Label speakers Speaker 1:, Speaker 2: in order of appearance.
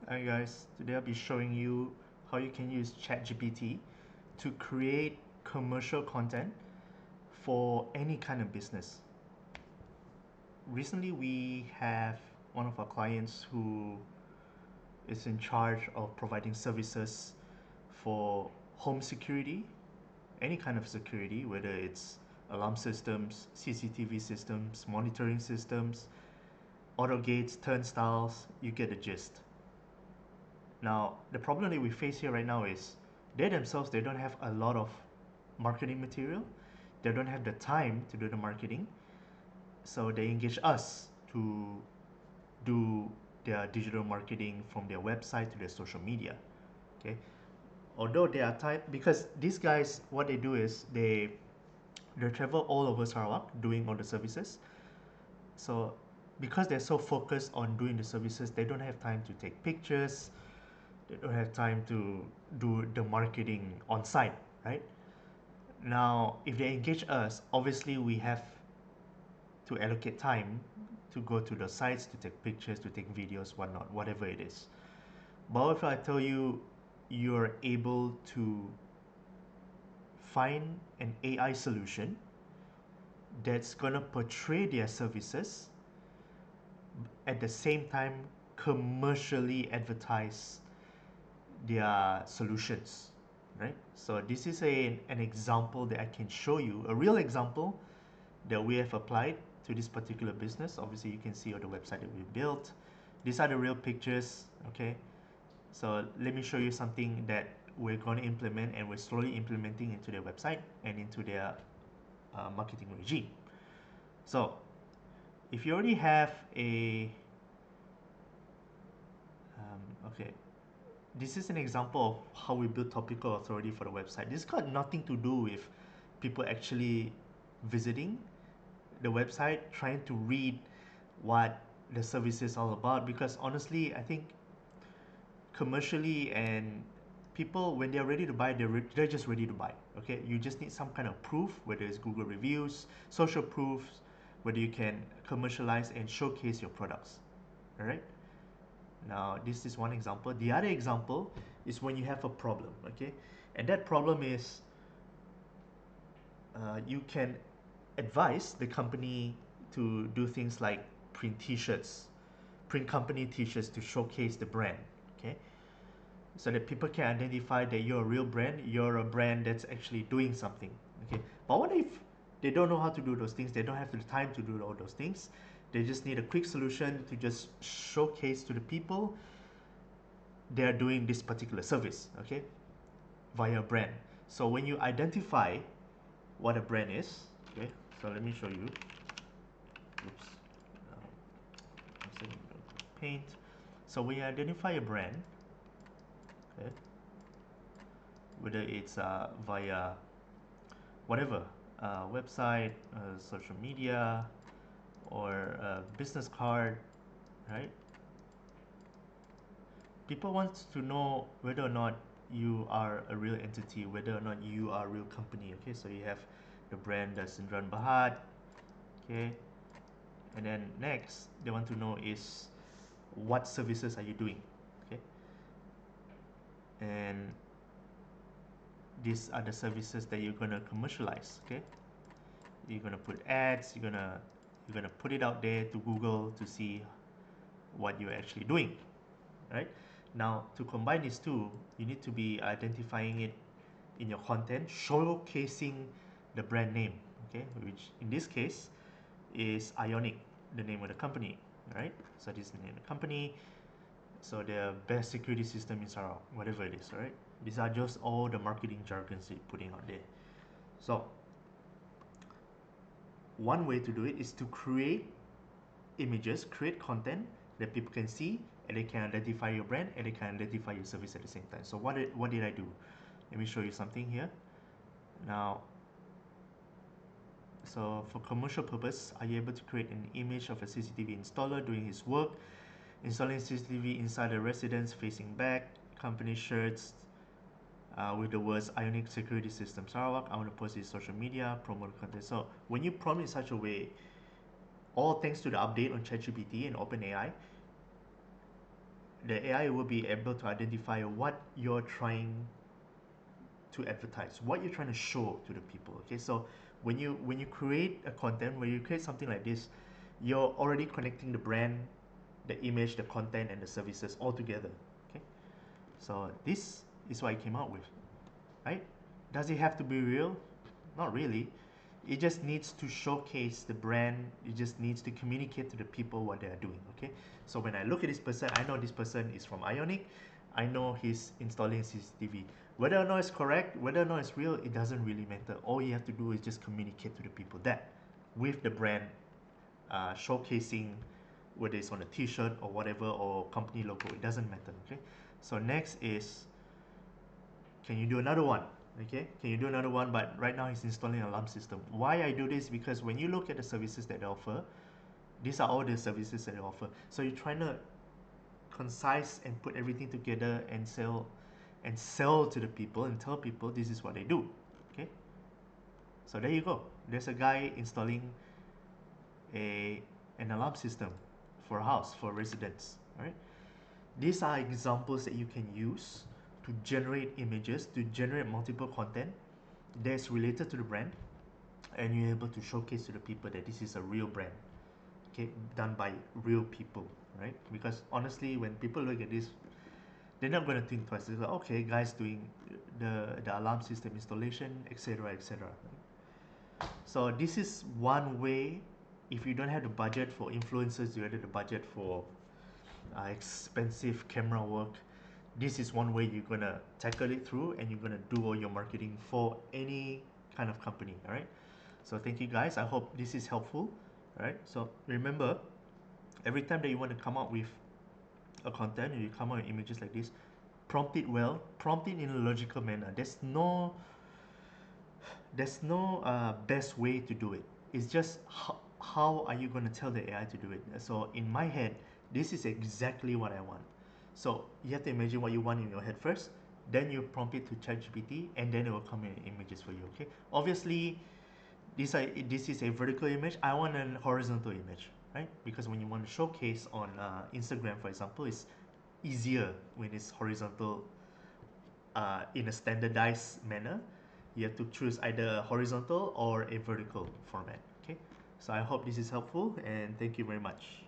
Speaker 1: Hi guys, today I'll be showing you how you can use ChatGPT to create commercial content for any kind of business. Recently we have one of our clients who is in charge of providing services for home security, any kind of security, whether it's alarm systems, CCTV systems, monitoring systems, auto gates, turnstiles, you get the gist. Now, the problem that we face here right now is they themselves, they don't have a lot of marketing material. They don't have the time to do the marketing. So they engage us to do their digital marketing from their website to their social media. Okay. Although they are time, because these guys, what they do is they travel all over Sarawak doing all the services. So because they're so focused on doing the services, they don't have time to take pictures, they don't have time to do the marketing on site, right? Now, if they engage us, obviously we have to allocate time to go to the sites, to take pictures, to take videos, whatnot, whatever it is. But if I tell you you're able to find an AI solution that's gonna portray their services at the same time commercially advertise their solutions, right? So this is an example that I can show you, a real example that we have applied to this particular business. Obviously, you can see on the website that we built. These are the real pictures, okay? So let me show you something that we're going to implement, and we're slowly implementing into their website and into their marketing regime. So if you already have a, okay, this is an example of how we build topical authority for the website. This got nothing to do with people actually visiting the website, trying to read what the service is all about, because honestly, I think commercially and people, when they're ready to buy, they're just ready to buy. Okay, you just need some kind of proof, whether it's Google reviews, social proofs, whether you can commercialize and showcase your products. All right. Now, this is one example. The other example is when you have a problem, okay? And that problem is you can advise the company to do things like print t-shirts, print company t-shirts to showcase the brand, okay? So that people can identify that you're a real brand, you're a brand that's actually doing something, okay? But what if they don't know how to do those things, they don't have the time to do all those things, they just need a quick solution to just showcase to the people they're doing this particular service, okay, via brand. So when you identify what a brand is, okay, so let me show you. Oops, paint. So when you identify a brand, okay, whether it's via whatever website, social media, or a business card, right? People want to know whether or not you are a real entity, whether or not you are a real company. Okay, so you have the brand that's Indran Bahad, okay, and then next they want to know is what services are you doing, okay, and these are the services that you're gonna commercialize, okay. You're gonna put ads, you're gonna put it out there to Google to see what you're actually doing, right? Now, to combine these two, you need to be identifying it in your content, showcasing the brand name, okay, which in this case is Ionic, the name of the company, right? So this is the name of the company. So the best security system in Sarawak, whatever it is, right? These are just all the marketing jargons you're putting out there. So one way to do it is to create images, create content that people can see, and they can identify your brand, and they can identify your service at the same time. So what did I do? Let me show you something here. Now, so for commercial purpose, are you able to create an image of a CCTV installer doing his work, installing CCTV inside a residence facing back, company shirts with the words Ionic Security System Sarawak. I want to post it on social media, promote content. So when you prompt in such a way, all thanks to the update on ChatGPT and OpenAI, the AI will be able to identify what you're trying to advertise, what you're trying to show to the people. Okay, so when you create a content, when you create something like this, you're already connecting the brand, the image, the content, and the services all together. Okay, so this is what I came out with, right? Does it have to be real? Not really. It just needs to showcase the brand. It just needs to communicate to the people what they are doing. Okay, so when I look at this person, I know this person is from Ionic. I know he's installing CCTV. Whether or not it's correct, whether or not it's real, it doesn't really matter. All you have to do is just communicate to the people that with the brand showcasing, whether it's on a t-shirt or whatever, or company logo, it doesn't matter. Okay, so next is, can you do another one? Okay, can you do another one? But right now he's installing an alarm system. Why I do this? Because when you look at the services that they offer, these are all the services that they offer. So you're trying to concise and put everything together and sell to the people and tell people this is what they do. Okay, so there you go. There's a guy installing an alarm system for a house, for residents. All right, these are examples that you can use to generate images, to generate multiple content that's related to the brand, and you're able to showcase to the people that this is a real brand, okay, done by real people, right? Because honestly, when people look at this, they're not going to think twice. They're like, okay, guys doing the alarm system installation, etc., etc. So this is one way. If you don't have the budget for influencers, you have the budget for expensive camera work, this is one way you're gonna tackle it through, and you're gonna do all your marketing for any kind of company. All right, so thank you guys, I hope this is helpful. All right, so remember, every time that you want to come up with a content, you come up with images like this, prompt it well, prompt it in a logical manner. There's no best way to do it. It's just how are you going to tell the AI to do it. So in my head, this is exactly what I want. So you have to imagine what you want in your head first, then you prompt it to ChatGPT, and then it will come in images for you. Okay, obviously this is a vertical image. I want a horizontal image, right? Because when you want to showcase on Instagram, for example, it's easier when it's horizontal, in a standardized manner. You have to choose either a horizontal or a vertical format. Okay, so I hope this is helpful, and thank you very much.